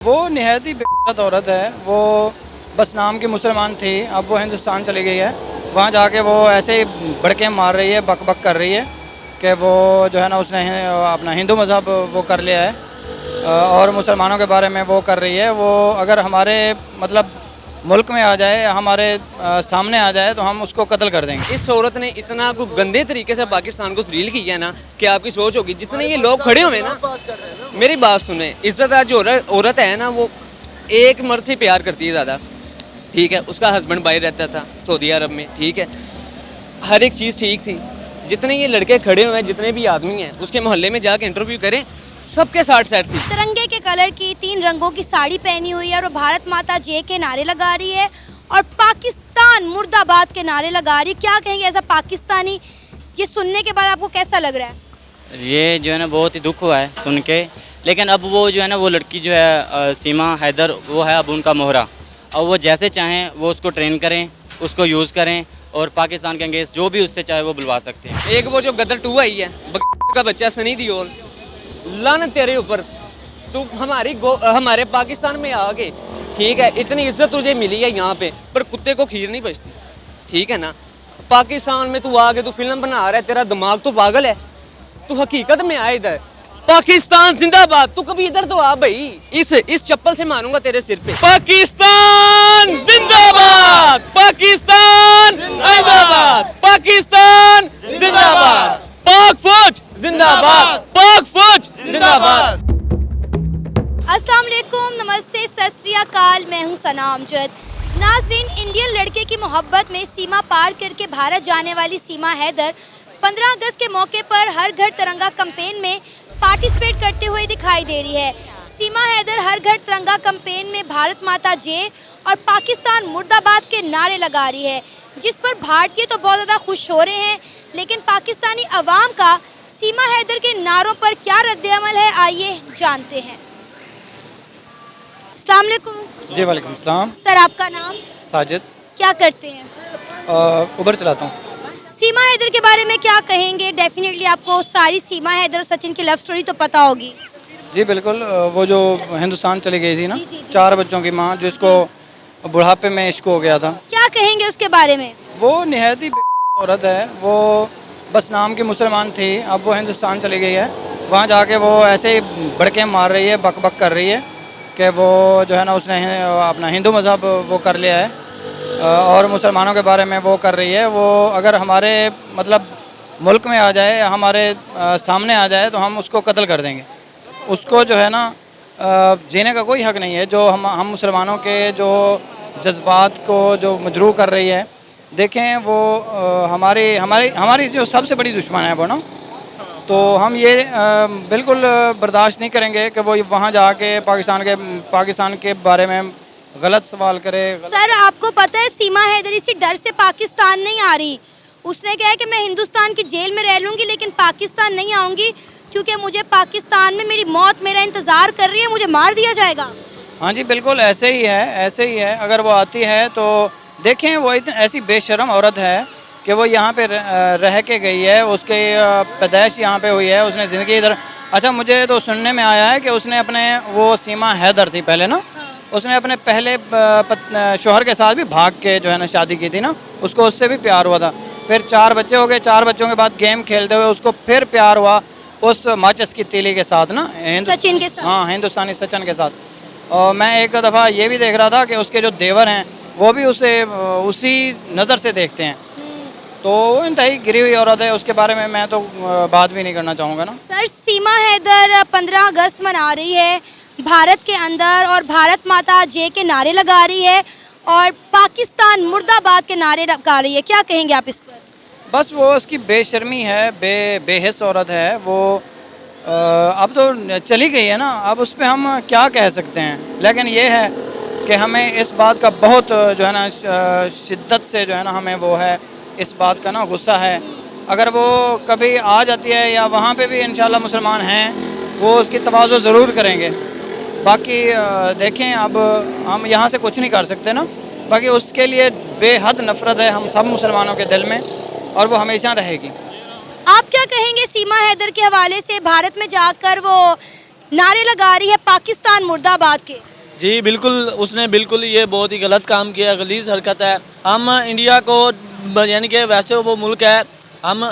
वो निहायत ही बेगैरत औरत है। वो बस नाम की मुसलमान थी, अब वो हिंदुस्तान चली गई है। वहाँ जाके वो ऐसे ही बड़के मार रही है, बक बक कर रही है कि वो जो है ना उसने अपना हिंदू मज़हब वो कर लिया है और मुसलमानों के बारे में वो कर रही है। वो अगर हमारे मतलब मुल्क में आ जाए, हमारे सामने आ जाए तो हम उसको कत्ल कर देंगे। इस औरत ने इतना को गंदे तरीके से पाकिस्तान को रील किया ना कि आपकी सोच होगी जितने ये लोग खड़े हुए ना। मेरी बात सुने, इज्जतदार जो औरत है ना वो एक मर्द से प्यार करती है ज़्यादा, ठीक है। उसका हस्बैंड बाहर रहता था सऊदी अरब में, ठीक है। हर एक चीज़ ठीक थी। जितने ये लड़के खड़े हुए हैं, जितने भी आदमी हैं, उसके मोहल्ले में जाके इंटरव्यू करें, सबके साठ सेट थी। तिरंगे के कलर की 3 रंगों की साड़ी पहनी हुई है और वो भारत माता जय के नारे लगा रही है और पाकिस्तान मुर्दाबाद के नारे लगा रही है। क्या कहेंगे ऐसा पाकिस्तानी, ये सुनने के बाद आपको कैसा लग रहा है? ये जो है ना बहुत ही दुख हुआ है सुन के। लेकिन अब वो जो है ना वो लड़की जो है सीमा हैदर, वो है अब उनका मोहरा। अब वो जैसे चाहें वो उसको ट्रेन करें, उसको यूज़ करें और पाकिस्तान के अंगेंस्ट जो भी उससे चाहे वो बुलवा सकते हैं। एक वो जो गदर 2 आई है का बच्चा सनी दियोल, लानत तेरे ऊपर। तू हमारे पाकिस्तान में आके, ठीक है, इतनी इज्जत तुझे मिली है यहाँ पे, पर कुत्ते को खीर नहीं बचती, ठीक है ना। पाकिस्तान में तू आके तू फिल्म बना रहा है, तेरा दिमाग तो पागल है। तू हकीकत में आए इधर। पाकिस्तान जिंदाबाद। तू कभी इधर तो आ भाई, इस चप्पल से मारूंगा तेरे सिर पे। पाकिस्तान जिंदाबाद, पाकिस्तान जिंदाबाद, पाकिस्तान जिंदाबाद, पाक फौज जिंदाबाद, पाक फौज जिंदाबाद। अस्सलाम वालेकुम, नमस्ते, सत श्री अकाल। मैं हूँ सना अमजद। नाज़रीन, इंडियन लड़के की मोहब्बत में सीमा पार करके भारत जाने वाली सीमा हैदर 15 अगस्त के मौके पर हर घर तिरंगा कैंपेन में पार्टिसिपेट करते हुए दिखाई दे रही है। सीमा हैदर हर घर तिरंगा कैंपेन में भारत माता जय और पाकिस्तान मुर्दाबाद के नारे लगा रही है, जिस पर भारतीय तो बहुत ज़्यादा खुश हो रहे हैं। लेकिन पाकिस्तानी अवाम का सीमा हैदर के नारों पर क्या रद्द-ए-अमल है, आइए जानते हैं। अस्सलाम वालेकुम। जी वालेकुम सलाम। सर, आपका नाम? साजिद। क्या करते हैं? उबर चलाता हूँ। सीमा हैदर के बारे में क्या कहेंगे? डेफिनेटली आपको सारी सीमा हैदर और सचिन की लव स्टोरी तो पता होगी। जी बिल्कुल। वो जो हिंदुस्तान चली गई थी ना, जी, जी, जी। 4 बच्चों की माँ, जिसको बुढ़ापे में इश्क हो गया था। क्या कहेंगे उसके बारे में? वो निहायत ही बेगैरत औरत है। वो बस नाम की मुसलमान थी, अब वो हिंदुस्तान चली गई है। वहाँ जाके वो ऐसे ही बड़के मार रही है, बक बक कर रही है कि वो जो है ना उसने अपना हिंदू मज़हब वो कर लिया है और मुसलमानों के बारे में वो कर रही है। वो अगर हमारे मतलब मुल्क में आ जाए, हमारे सामने आ जाए तो हम उसको कत्ल कर देंगे। उसको जो है ना जीने का कोई हक़ नहीं है। जो हम मुसलमानों के जो जज्बात को जो मजरूह कर रही है, देखें वो हमारी जो सबसे बड़ी दुश्मन है वो ना, तो हम ये बिल्कुल बर्दाश्त नहीं करेंगे कि वो वहाँ जाके पाकिस्तान के बारे में गलत सवाल करे। सर, आपको पता है सीमा हैदर इसी डर से पाकिस्तान नहीं आ रही। उसने कहा है कि मैं हिंदुस्तान की जेल में रह लूँगी लेकिन पाकिस्तान नहीं आऊँगी, क्योंकि मुझे पाकिस्तान में मेरी मौत मेरा इंतज़ार कर रही है, मुझे मार दिया जाएगा। हाँ जी बिल्कुल, ऐसे ही है, ऐसे ही है। अगर वो आती है तो देखें, वो इतनी ऐसी बेशरम औरत है कि वो यहाँ पे रह के गई है, उसके पैदाइश यहाँ पे हुई है, उसने ज़िंदगी इधर। अच्छा, मुझे तो सुनने में आया है कि उसने अपने, वो सीमा हैदर थी पहले ना, उसने अपने पहले शोहर के साथ भी भाग के जो है ना शादी की थी ना, उसको उससे भी प्यार हुआ था। फिर 4 बच्चे हो गए, 4 बच्चों के बाद गेम खेलते हुए उसको फिर प्यार हुआ उस माचिस की तीली के साथ ना, सचिन के साथ। हाँ, हिंदुस्तानी सचिन के साथ। और मैं एक दफ़ा ये भी देख रहा था कि उसके जो देवर हैं वो भी उसे उसी नज़र से देखते हैं। तो वो इंतहाई गिरी हुई औरत है, उसके बारे में मैं तो बात भी नहीं करना चाहूँगा ना। सर, सीमा हैदर 15 अगस्त मना रही है भारत के अंदर और भारत माता जय के नारे लगा रही है और पाकिस्तान मुर्दाबाद के नारे लगा रही है। क्या कहेंगे आप इस पर? बस वो उसकी बेशर्मी है, बेहिस औरत है वो। अब तो चली गई है ना, अब उस पर हम क्या कह सकते हैं। लेकिन ये है कि हमें इस बात का बहुत जो है ना शिद्दत से जो है ना हमें वो है, इस बात का ना गुस्सा है। अगर वो कभी आ जाती है या वहाँ पे भी इंशाल्लाह मुसलमान हैं, वो उसकी तवाज़ो ज़रूर करेंगे। बाकी देखें, अब हम यहाँ से कुछ नहीं कर सकते ना। बाकी उसके लिए बेहद नफ़रत है हम सब मुसलमानों के दिल में और वो हमेशा रहेगी। आप क्या कहेंगे सीमा हैदर के हवाले से? भारत में जाकर वो नारे लगा रही है पाकिस्तान मुर्दाबाद के। जी बिल्कुल, उसने बिल्कुल ये बहुत ही गलत काम किया, गलीज़ हरकत है। हम इंडिया को यानी कि वैसे वो मुल्क है, हम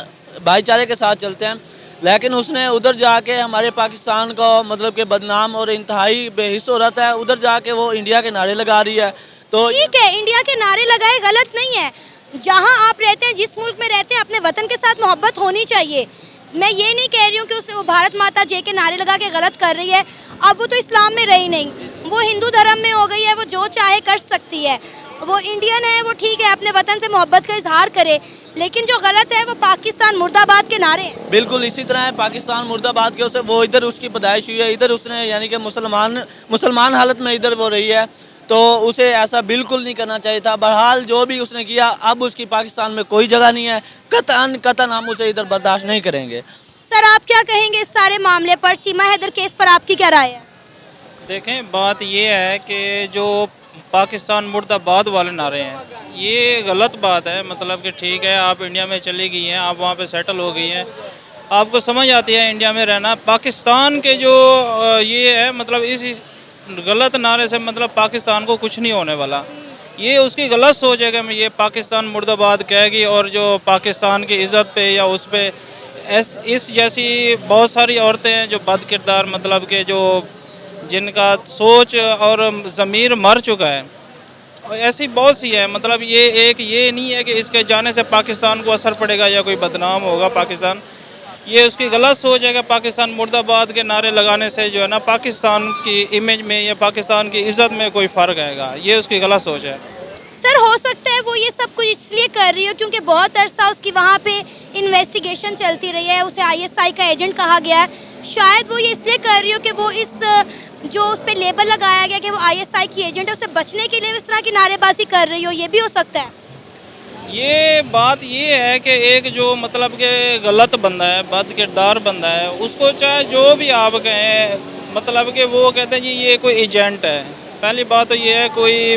भाईचारे के साथ चलते हैं, लेकिन उसने उधर जाके हमारे पाकिस्तान को मतलब कि बदनाम और इंतहाई बेहिस औरत है, उधर जाके वो इंडिया के नारे लगा रही है। तो ठीक है, इंडिया के नारे लगाए गलत नहीं है। जहां आप रहते हैं, जिस मुल्क में रहते हैं, अपने वतन के साथ मोहब्बत होनी चाहिए। मैं ये नहीं कह रही हूँ कि उसने वो भारत माता जय के नारे लगा के गलत कर रही है। अब वो तो इस्लाम में रही नहीं, वो हिंदू धर्म में हो गई है, वो जो चाहे कर सकती है। वो इंडियन है, वो ठीक है, अपने वतन से मोहब्बत का इजहार करे, लेकिन जो गलत है वो पाकिस्तान मुर्दाबाद के नारे हैं। बिल्कुल इसी तरह है, पाकिस्तान मुर्दाबाद के उसे वो इधर उसकी पैदाइश हुई है, इधर उसने यानी कि मुसलमान हालत में इधर वो रही है, तो उसे ऐसा बिल्कुल नहीं करना चाहिए था। बहरहाल जो भी उसने किया, अब उसकी पाकिस्तान में कोई जगह नहीं है, कतन हम उसे इधर बर्दाश्त नहीं करेंगे। सर, आप क्या कहेंगे इस सारे मामले पर, सीमा हैदर केस पर आपकी क्या राय है? देखें, बात ये है कि जो पाकिस्तान मुर्दाबाद वाले नारे हैं, ये गलत बात है। मतलब कि ठीक है, आप इंडिया में चली गई हैं, आप वहाँ पे सेटल हो गई हैं, आपको समझ आती है इंडिया में रहना। पाकिस्तान के जो ये है, मतलब इस गलत नारे से मतलब पाकिस्तान को कुछ नहीं होने वाला। ये उसकी गलत सोच है कि ये पाकिस्तान मुर्दाबाद कहेगी और जो पाकिस्तान की इज़्ज़त पे या उस पे इस जैसी बहुत सारी औरतें हैं जो बद किरदार, मतलब कि जो जिनका सोच और ज़मीर मर चुका है, और ऐसी बहुत सी है। मतलब ये नहीं है कि इसके जाने से पाकिस्तान को असर पड़ेगा या कोई बदनाम होगा पाकिस्तान। ये उसकी गलत सोच है कि पाकिस्तान मुर्दाबाद के नारे लगाने से जो है ना पाकिस्तान की इमेज में या पाकिस्तान की इज़्ज़त में कोई फ़र्क आएगा। ये उसकी गलत सोच है। सर, हो सकता है वो ये सब कुछ इसलिए कर रही हो क्योंकि बहुत अरसा उसकी वहाँ पे इन्वेस्टिगेशन चलती रही है, उसे ISI का एजेंट कहा गया है। शायद वो ये इसलिए कर रही हो कि वो इस जो उस पर लेबल लगाया गया कि वो ISI की एजेंट है, उससे बचने के लिए इस तरह की नारेबाजी कर रही हो, ये भी हो सकता है। ये बात ये है कि एक जो मतलब कि गलत बंदा है, बद किरदार बंदा है, उसको चाहे जो भी आप कहें, मतलब कि वो कहते हैं जी ये कोई एजेंट है। पहली बात तो ये है, कोई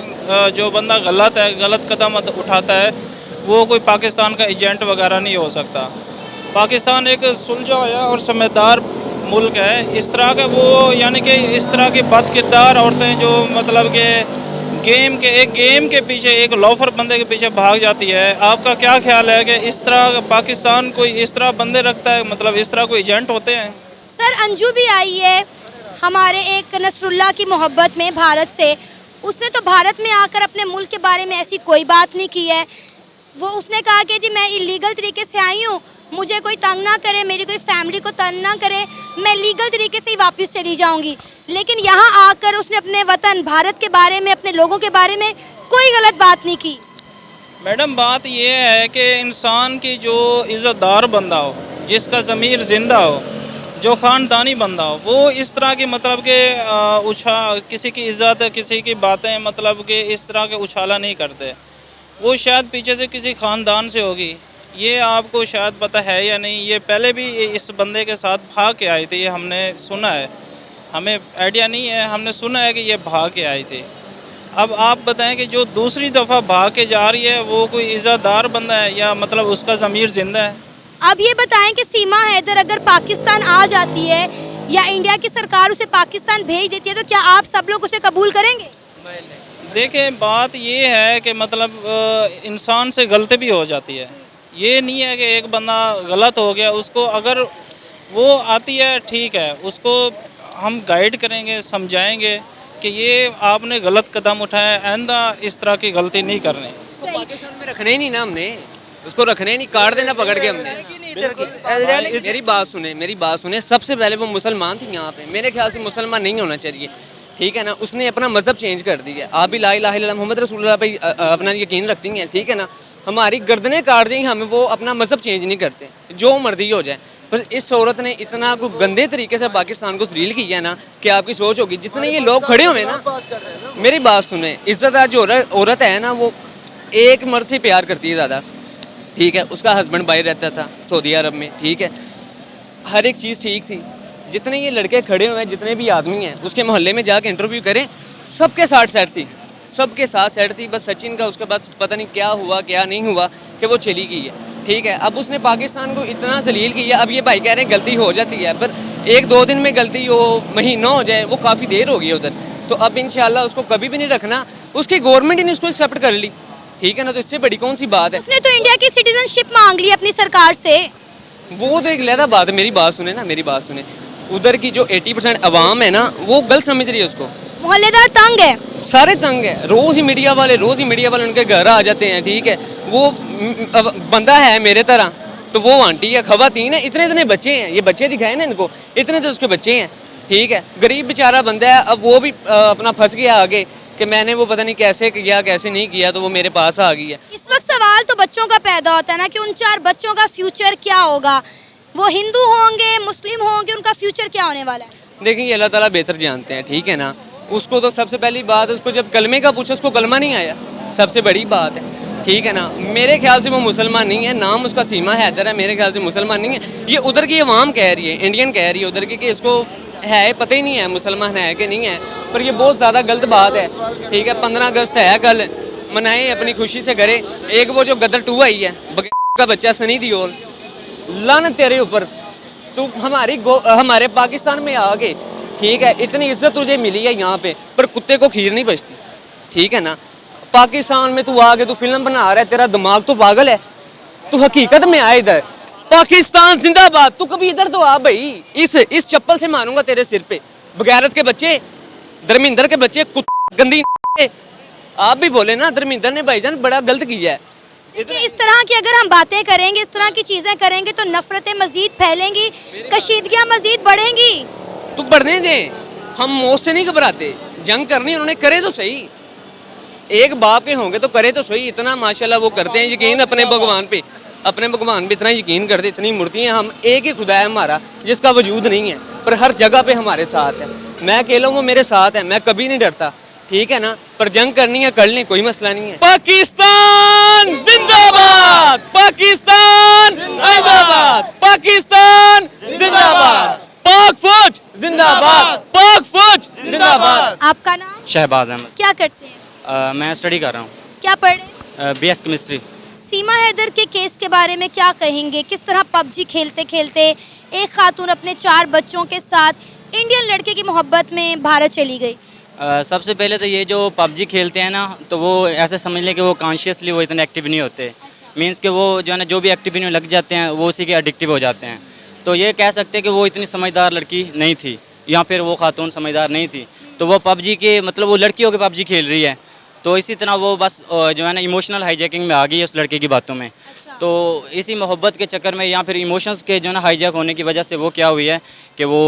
जो बंदा गलत है, गलत कदम उठाता है, वो कोई पाकिस्तान का एजेंट वगैरह नहीं हो सकता। पाकिस्तान एक सुलझा हुआ और समझदार मुल्क है। इस तरह के वो यानी कि इस तरह की बद किरदार औरतें जो मतलब कि गेम के पीछे, एक लॉफर बंदे के पीछे भाग जाती है। आपका क्या ख्याल है कि इस तरह पाकिस्तान कोई इस तरह बंदे रखता है, मतलब इस तरह कोई एजेंट होते हैं? सर, अंजू भी आई है हमारे एक नसरुल्लाह की मोहब्बत में भारत से। उसने तो भारत में आकर अपने मुल्क के बारे में ऐसी कोई बात नहीं की है। वो उसने कहा कि जी मैं इलीगल तरीके से आई हूँ, मुझे कोई तंग ना करे, मेरी कोई फैमिली को तंग ना करे, मैं लीगल तरीके से ही वापस चली जाऊंगी। लेकिन यहाँ आकर उसने अपने वतन भारत के बारे में, अपने लोगों के बारे में कोई गलत बात नहीं की। मैडम, बात ये है कि इंसान की जो इज़्ज़तदार बंदा हो, जिसका ज़मीर ज़िंदा हो, जो ख़ानदानी बंदा हो, वो इस तरह की मतलब के किसी की इज़्ज़त, किसी की बातें मतलब कि इस तरह के उछाला नहीं करते। वो शायद पीछे से किसी ख़ानदान से होगी, ये आपको शायद पता है या नहीं। ये पहले भी इस बंदे के साथ भाग के आई थी, ये हमने सुना है, हमें आइडिया नहीं है, हमने सुना है कि ये भाग के आई थी। अब आप बताएं कि जो दूसरी दफ़ा भाग के जा रही है वो कोई इज़्ज़तदार बंदा है या मतलब उसका ज़मीर ज़िंदा है? अब ये बताएं कि सीमा हैदर अगर पाकिस्तान आ जाती है या इंडिया की सरकार उसे पाकिस्तान भेज देती है, तो क्या आप सब लोग उसे कबूल करेंगे? देखें, बात ये है कि मतलब इंसान से गलती भी हो जाती है। ये नहीं है कि एक बंदा गलत हो गया, उसको अगर वो आती है ठीक है, उसको हम गाइड करेंगे, समझाएंगे कि ये आपने गलत कदम उठाया, आइंदा इस तरह की गलती नहीं करनी। उसको पाकिस्तान में रखने ही नहीं ना हमने, उसको रखने ही नहीं, काट देना पकड़ के हमने। मेरी बात सुने। सबसे पहले वो मुसलमान थी यहाँ पे, मेरे ख्याल से मुसलमान नहीं होना चाहिए, ठीक है ना। उसने अपना मज़हब चेंज कर दिया। आप भी ला इलाहा इल्लल्लाह मोहम्मद रसूलुल्लाह पे अपना यकीन रखती हैं, ठीक है ना। हमारी गर्दनें काट जाएंगी, हमें वो अपना मज़हब चेंज नहीं करते, जो मर्जी हो जाए। पर इस औरत ने इतना कोई गंदे तरीके से पाकिस्तान को जलील किया है ना कि आपकी सोच होगी जितने ये लोग खड़े हुए ना। मेरी बात सुने, इज़्ज़तदार जो औरत है ना, वो एक मर्द से प्यार करती है ज़्यादा, ठीक है। उसका हस्बैंड बाहर रहता था सऊदी अरब में, ठीक है, हर एक चीज़ ठीक थी। जितने ये लड़के खड़े हुए हैं, जितने भी आदमी हैं, उसके मोहल्ले में जाके इंटरव्यू करें, सबके साथ सेट थी, सबके साथ सेट थी। बस सचिन का उसके बाद पता नहीं क्या हुआ क्या नहीं हुआ कि वो चली गई है, ठीक है। अब उसने पाकिस्तान को इतना जलील किया। अब ये भाई कह रहे हैं गलती हो जाती है, पर 1-2 दिन में गलती हो, महीनों हो जाए, वो काफ़ी देर हो गई है उधर। तो अब इंशाल्लाह उसको कभी भी नहीं रखना, उसकी गवर्नमेंट ही ने उसको एक्सेप्ट कर ली, ठीक है ना। तो इससे बड़ी कौन सी बात है। उसने तो इंडिया की सिटीजनशिप मांग ली अपनी सरकार से। वो तो एक अलग बात है, मेरी बात सुने ना, मेरी बात सुने। उधर की जो 80% अवाम है ना, वो गलत समझ रही है उसको। मोहल्लेदार तंग है, सारे तंग है, रोज ही मीडिया वाले उनके घर आ जाते हैं, ठीक है। वो बंदा है मेरे तरह, तो वो आंटी है, खवातीन है, इतने इतने बच्चे हैं, ये बच्चे दिखाए ना इनको, इतने तो उसके बच्चे हैं, ठीक है। गरीब बेचारा बंदा है, अब वो भी अपना फंस गया आगे कि मैंने वो पता नहीं कैसे किया कैसे नहीं किया, तो वो मेरे पास आ गई है। इस वक्त सवाल तो बच्चों का पैदा होता है ना कि उन 4 बच्चों का फ्यूचर क्या होगा, वो हिंदू होंगे, मुस्लिम होंगे, उनका फ्यूचर क्या होने वाला है। देखिए ये अल्लाह ताला बेहतर जानते हैं, ठीक है ना। उसको तो सबसे पहली बात, उसको जब कलमे का पूछा, उसको कलमा नहीं आया, सबसे बड़ी बात है, ठीक है ना। मेरे ख्याल से वो मुसलमान नहीं है, नाम उसका सीमा हैदर है, मेरे ख्याल से मुसलमान नहीं है। ये उधर की अवाम कह रही है, इंडियन कह रही है उधर की, कि इसको है पता ही नहीं है मुसलमान है कि नहीं है, पर ये बहुत ज़्यादा गलत बात है, ठीक है। 15 अगस्त है, कल मनाए, अपनी खुशी से करे। एक वो जो गदर 2 आई है, का बच्चा सनी दियोल, लानत तेरे ऊपर, तू हमारे पाकिस्तान में आके, ठीक है, इतनी इज्जत तुझे मिली है यहाँ पे, पर कुत्ते को खीर नहीं बचती, ठीक है ना। पाकिस्तान में तू आके तू फिल्म बना रहा है, तेरा दिमाग तो पागल है, तू हकीकत में आए इधर। पाकिस्तान जिंदाबाद, तू कभी इधर तो आ भाई, इस चप्पल से मारूंगा तेरे सिर पे। बगैरत के बच्चे, धर्मिंदर के बच्चे, कुत्ते गंदी। आप भी बोले ना, धर्मिंदर ने भाईजान बड़ा गलत किया है। देखिए इस तरह की अगर हम बातें करेंगे, इस तरह की चीजें करेंगे तो नफरतें मजीद फैलेंगी, कशीदगियां मजीद बढ़ेंगी। तू बढ़ने दे, हम मौत से नहीं घबराते, जंग करनी उन्होंने करे तो सही, एक बाप के होंगे तो करे तो सही। इतना माशाल्लाह वो करते हैं यकीन अपने भगवान पे, अपने भगवान पे इतना यकीन करते, इतनी मूर्तियाँ, हम एक ही खुदा है हमारा जिसका वजूद नहीं है, पर हर जगह पे हमारे साथ है। मैं अकेला हूँ, वो मेरे साथ है, मैं कभी नहीं डरता, ठीक है ना। पर जंग करनी है कर लें, कोई मसला नहीं है। पाकिस्तान जिंदाबाद, पाकिस्तान जिंदाबाद, पाकिस्तान जिंदाबाद, पाक फौज जिंदाबाद, पाक फौज जिंदाबाद। आपका नाम? शहबाज अहमद। क्या करते हैं? मैं स्टडी कर रहा हूँ, क्या पढ़ रहे हैं? BS chemistry. सीमा हैदर के केस के बारे में क्या कहेंगे? किस तरह पबजी खेलते खेलते एक खातून अपने 4 बच्चों के साथ इंडियन लड़के की मोहब्बत में भारत चली गई? सबसे पहले तो ये जो PUBG खेलते हैं ना, तो वो ऐसे समझ लें कि वो कॉन्शियसली वो इतने एक्टिव नहीं होते। मींस कि वो जो है ना, जो भी एक्टिविटी में लग जाते हैं वो उसी के एडिक्टिव हो जाते हैं। तो ये कह सकते हैं कि वो इतनी समझदार लड़की नहीं थी, या फिर वो खातून समझदार नहीं थी, तो वो PUBG के मतलब वो लड़की होकर PUBG खेल रही है। तो इसी तरह वो बस जो है ना इमोशनल हाईजैकिंग में आ गई है उस लड़के की बातों में। तो इसी मोहब्बत के चक्कर में या फिर इमोशंस के जो है ना हाईजैक होने की वजह से वो क्या हुई है कि वो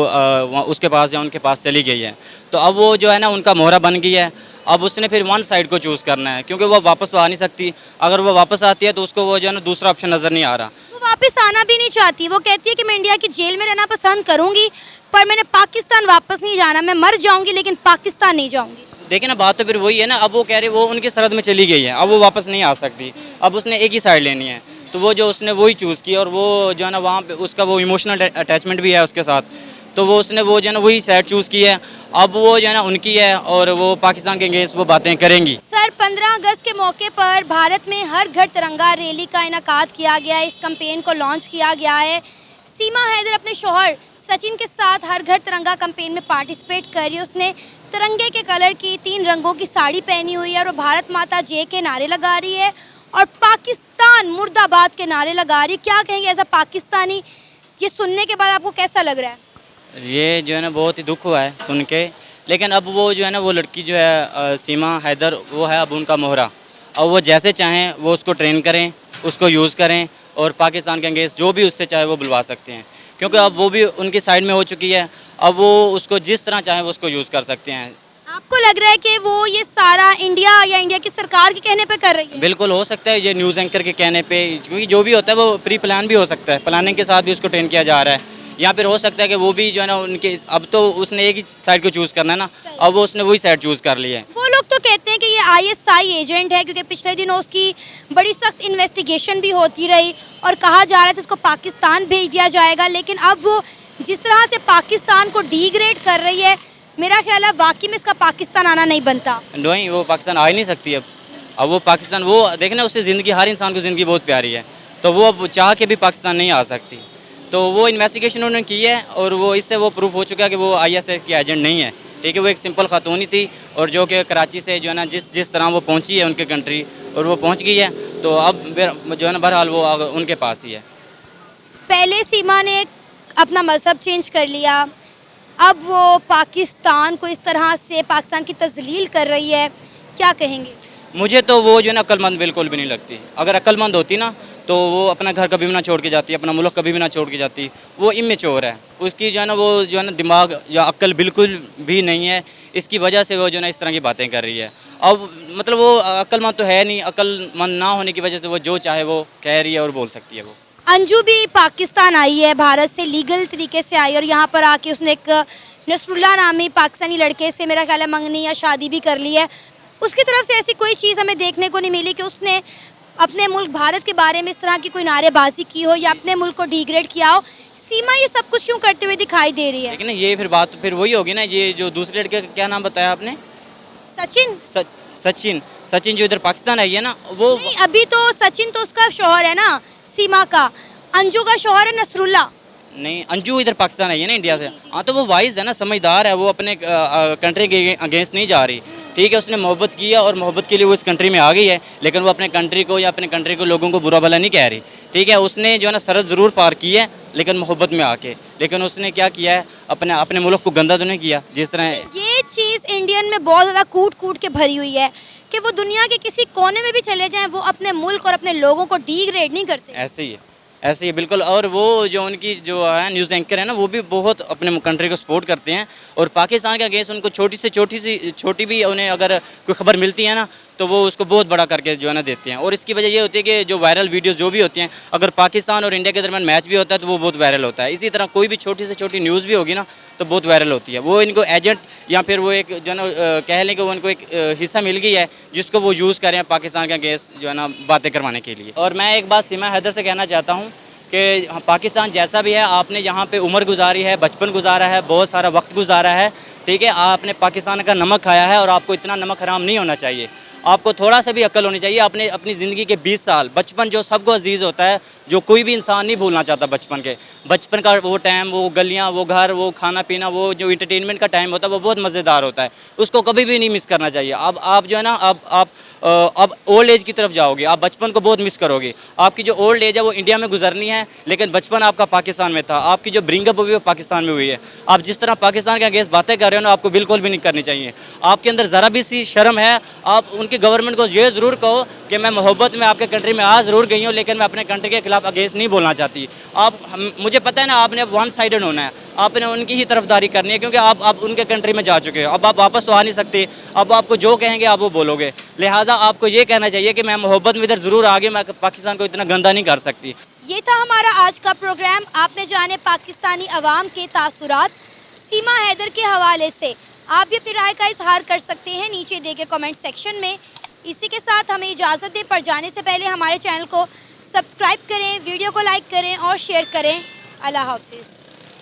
उसके पास या उनके पास चली गई है। तो अब वो जो है ना उनका मोहरा बन गई है। अब उसने फिर वन साइड को चूज़ करना है, क्योंकि वो वापस तो आ नहीं सकती। अगर वो वापस आती है तो उसको वो जो है ना दूसरा ऑप्शन नज़र नहीं आ रहा। वो वापस आना भी नहीं चाहती, वो कहती है कि मैं इंडिया की जेल में रहना पसंद करूंगी, पर मैंने पाकिस्तान वापस नहीं जाना, मैं मर जाऊंगी लेकिन पाकिस्तान नहीं जाऊंगी। देखिए ना, बात तो फिर वही है ना। अब वो कह रही वो उनकी सरहद में चली गई है, अब वो वापस नहीं आ सकती, अब उसने एक ही साइड लेनी है। तो वो जो उसने वही चूज़ की, और वो जो है ना वहाँ पे उसका वो इमोशनल अटैचमेंट भी है उसके साथ, तो वो उसने वो जो है ना वही साइड चूज़ की है। अब वो जो है ना उनकी है, और वो पाकिस्तान के अगेंस्ट वो बातें करेंगी। सर 15 अगस्त के मौके पर भारत में हर घर तिरंगा रैली का इनेकाद किया गया है, इस कैंपेन को लॉन्च किया गया है। सीमा हैदर अपने शौहर सचिन के साथ हर घर तिरंगा कैंपेन में पार्टिसिपेट कर रही है। उसने तिरंगे के कलर की 3 रंगों की साड़ी पहनी हुई है और वो भारत माता जय के नारे लगा रही है और पाकिस्तान मुर्दाबाद के नारे लगा रही है। क्या कहेंगे एज अ पाकिस्तानी, ये सुनने के बाद आपको कैसा लग रहा है? ये जो है ना बहुत ही दुख हुआ है सुन के, लेकिन अब वो जो है ना वो लड़की जो है सीमा हैदर, वो है अब उनका मोहरा। अब वो जैसे चाहें वो उसको ट्रेन करें, उसको यूज़ करें, और पाकिस्तान के अगेंस्ट जो भी उससे चाहे वो बुलवा सकते हैं, क्योंकि अब वो भी उनकी साइड में हो चुकी है। अब वो उसको जिस तरह चाहे वो उसको यूज़ कर सकते हैं। आपको लग रहा है कि वो ये सारा इंडिया या इंडिया की सरकार के कहने पे कर रही है? बिल्कुल हो सकता है ये न्यूज़ एंकर के कहने पे, क्योंकि जो भी होता है वो प्री प्लान भी हो सकता है, प्लानिंग के साथ भी उसको ट्रेन किया जा रहा है। या फिर हो सकता है कि वो भी जो है ना उनके, अब तो उसने एक ही साइड को चूज़ करना है ना, अब वो उसने वही साइड चूज़ कर ली है। वो लोग तो कहते हैं कि ये ISI एजेंट है, क्योंकि पिछले दिनों उसकी बड़ी सख्त इन्वेस्टिगेशन भी होती रही और कहा जा रहा था इसको पाकिस्तान भेज दिया जाएगा। लेकिन अब वो जिस तरह से पाकिस्तान को डिग्रेड कर रही है, मेरा ख्याल है वाकई में इसका पाकिस्तान आना नहीं बनता। नहीं, वो पाकिस्तान आ ही नहीं सकती अब वो पाकिस्तान, वो देखना उससे ज़िंदगी, हर इंसान को ज़िंदगी बहुत प्यारी है, तो वो अब चाह के भी पाकिस्तान नहीं आ सकती। तो वो इन्वेस्टिगेशन उन्होंने की है और वो इससे वो प्रूफ हो चुका है कि वो ISI की एजेंट नहीं है। ठीक है। वो एक सिंपल खातून ही थी और जो कि कराची से जो है ना जिस तरह वो पहुंची है उनके कंट्री और वो पहुंच गई है, तो अब जो है ना बहरहाल वो उनके पास ही है। पहले सीमा ने अपना मज़हब चेंज कर लिया, अब वो पाकिस्तान को इस तरह से पाकिस्तान की तजलील कर रही है, क्या कहेंगे? मुझे तो वो जो है ना अक्लमंद बिल्कुल भी नहीं लगती। अगर अक्लमंद होती ना तो वो अपना घर कभी भी ना छोड़ के जाती, अपना मुल्क कभी भी ना छोड़ के जाती। वो इमेच्योर है, उसकी जो है ना वो जो है ना दिमाग या अक्ल बिल्कुल भी नहीं है, इसकी वजह से वो जो है ना इस तरह की बातें कर रही है। अब मतलब वो अक्लमंद तो है नहीं, अक्लमंद ना होने की वजह से वो जो चाहे वो कह रही है और बोल सकती है। वो अंजू भी पाकिस्तान आई है, भारत से लीगल तरीके से आई और यहाँ पर आके उसने एक नसरुल्लाह नामी पाकिस्तानी लड़के से मेरा ख्याल है मंगनी या शादी भी कर ली है। उसकी तरफ से ऐसी कोई चीज़ हमें देखने को नहीं मिली कि उसने अपने मुल्क भारत के बारे में इस तरह की कोई नारेबाजी की हो या अपने मुल्क को डिग्रेड किया हो। सीमा ये सब कुछ क्यों करते हुए दिखाई दे रही है? लेकिन ये फिर बात फिर वही होगी ना, ये जो दूसरे लड़के का क्या नाम बताया आपने? सचिन? सचिन जो इधर पाकिस्तान आई है ना, वो नहीं, अभी तो सचिन तो उसका शौहर है ना सीमा का, अंजू का शौहर है नसरुल्लाह। नहीं, अंजू इधर पाकिस्तान आई है ना इंडिया से। हाँ, तो वो वाइज है ना, समझदार है, वो अपने कंट्री के अगेंस्ट नहीं जा रही। ठीक है, उसने मोहब्बत किया और मोहब्बत के लिए वो इस कंट्री में आ गई है, लेकिन वो अपने कंट्री को या अपने कंट्री के लोगों को बुरा भला नहीं कह रही। ठीक है, उसने जो है ना सरहद ज़रूर पार की है लेकिन मोहब्बत में आके, लेकिन उसने क्या किया है, अपने मुल्क को गंदा तो नहीं किया। जिस तरह ये चीज़ इंडियन में बहुत ज़्यादा कूट कूट के भरी हुई है कि वो दुनिया के किसी कोने में भी चले जाएं, वो अपने मुल्क और अपने लोगों को डिग्रेड नहीं करते। ऐसे ही बिल्कुल। और वो जो उनकी जो है न्यूज़ एंकर है ना, वो भी बहुत अपने कंट्री को सपोर्ट करते हैं और पाकिस्तान के अगेंस्ट उनको छोटी भी उन्हें अगर कोई खबर मिलती है ना तो वो उसको बहुत बड़ा करके जो है ना देते हैं। और इसकी वजह ये होती है कि जो वायरल वीडियोस जो भी होती हैं, अगर पाकिस्तान और इंडिया के दरमियान मैच भी होता है तो वो बहुत वायरल होता है। इसी तरह कोई भी छोटी से छोटी न्यूज़ भी होगी ना तो बहुत वायरल होती है। वो इनको एजेंट या फिर वो एक जो है ना कह लें कि वो इनको एक हिस्सा मिल गई है जिसको वो यूज़ कर रहे हैं पाकिस्तान के अगेंस्ट जो है ना बातें करवाने के लिए। और मैं एक बात सीमा हैदर से कहना चाहता हूँ कि पाकिस्तान जैसा भी है, आपने यहाँ पे उम्र गुजारी है, बचपन गुजारा है, बहुत सारा वक्त गुजारा है। ठीक है, आपने पाकिस्तान का नमक खाया है और आपको इतना नमक हराम नहीं होना चाहिए। आपको थोड़ा सा भी अक्ल होनी चाहिए। आपने अपनी ज़िंदगी के 20 साल, बचपन जो सबको अजीज़ होता है, जो कोई भी इंसान नहीं भूलना चाहता बचपन का वो टाइम, वो गलियाँ, वो घर, वो खाना पीना, वो जो इंटरटेनमेंट का टाइम होता है वो बहुत मज़ेदार होता है, उसको कभी भी नहीं मिस करना चाहिए। अब आप जो है ना अब ओल्ड एज की तरफ जाओगे, आप बचपन को बहुत मिस करोगे। आपकी जो ओल्ड एज है वो इंडिया में गुजरनी है, लेकिन बचपन आपका पाकिस्तान में था। आपकी जो ब्रिंगअप हुई है वो पाकिस्तान में हुई है। आप जिस तरह पाकिस्तान के अगेंस्ट बातें कर रहे हो ना, आपको बिल्कुल भी नहीं करनी चाहिए। आपके अंदर ज़रा भी सी शर्म है, आप उनकी गवर्नमेंट को ये ज़रूर कहो कि मैं मोहब्बत में आपके कंट्री में आ ज़रूर गई हूँ, लेकिन मैं अपने कंट्री के खिलाफ अगेंस्ट नहीं बोलना चाहती। मुझे पता है ना, आपने अब वन साइडेड होना है, आपने उनकी ही तरफदारी करनी है, क्योंकि आप उनके कंट्री में जा चुके हो। अब आप वापस तो आ नहीं सकते। अब आपको जो कहेंगे आप वो बोलोगे। लिहाजा आपको ये कहना चाहिए कि मैं मोहब्बत में इधर ज़रूर आ गई, मैं पाकिस्तान को इतना गंदा नहीं कर सकती। ये था हमारा आज का प्रोग्राम। आपने जाने पाकिस्तानी अवाम के तासुरात सीमा हैदर के हवाले से। आप भी अपनी राय का इजहार कर सकते हैं नीचे दिए गए कमेंट सेक्शन में। इसी के साथ हमें इजाज़त दें, पर जाने से पहले हमारे चैनल को सब्सक्राइब करें, वीडियो को लाइक करें और शेयर करें। अल्लाह हाफिज़।